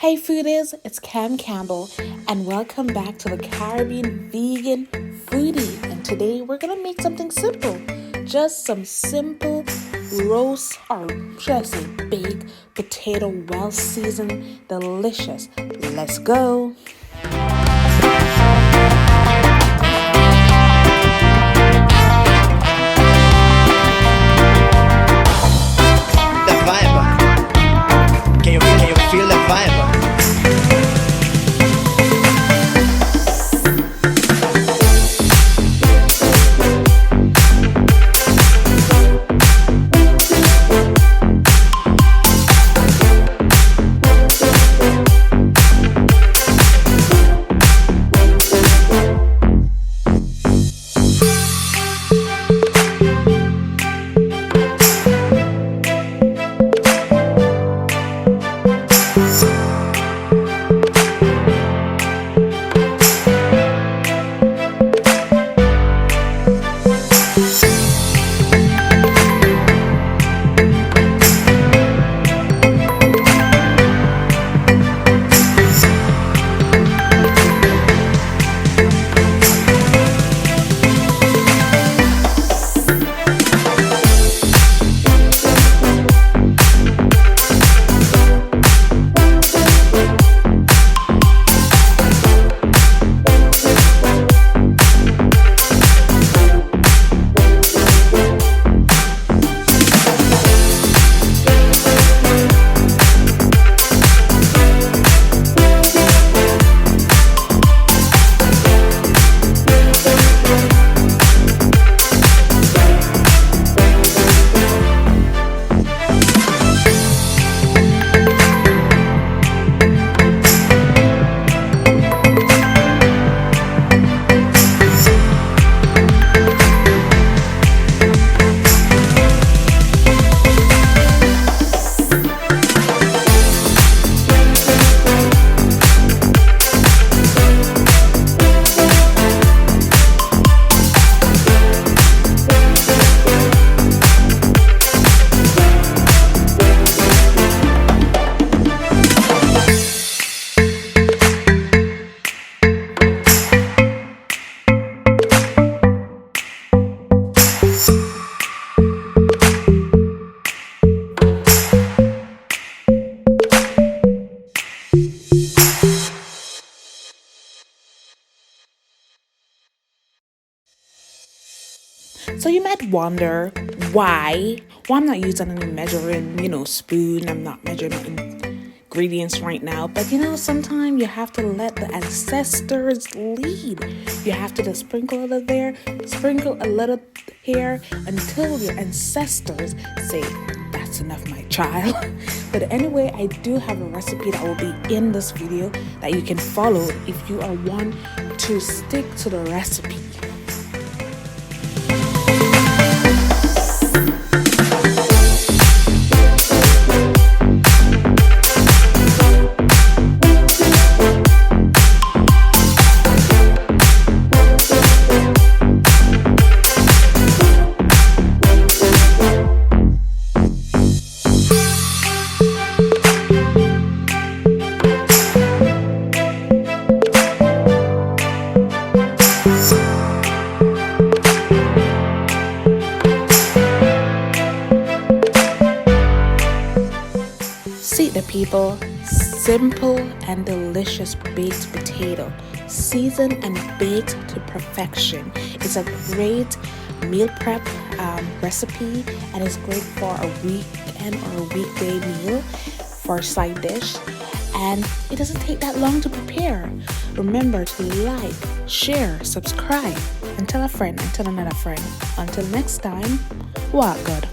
Hey Foodies, it's Cam Campbell and welcome back to the Caribbean Vegan Foodie. And today we're gonna make something simple. Just some simple roast or should I say baked potato, well seasoned, delicious. Let's go. The vibe. Can you feel the vibe? So you might wonder why I'm not using any measuring, spoon. I'm not measuring ingredients right now. But sometimes you have to let the ancestors lead. You have to just sprinkle a little there, sprinkle a little here until your ancestors say, that's enough, my child. But anyway, I do have a recipe that will be in this video that you can follow if you are one to stick to the recipe. See the people, simple and delicious baked potato, seasoned and baked to perfection. It's a great meal prep recipe and it's great for a weekend or a weekday meal for a side dish. And it doesn't take that long to prepare. Remember to like, share, subscribe, and tell a friend and tell another friend. Until next time, walk good.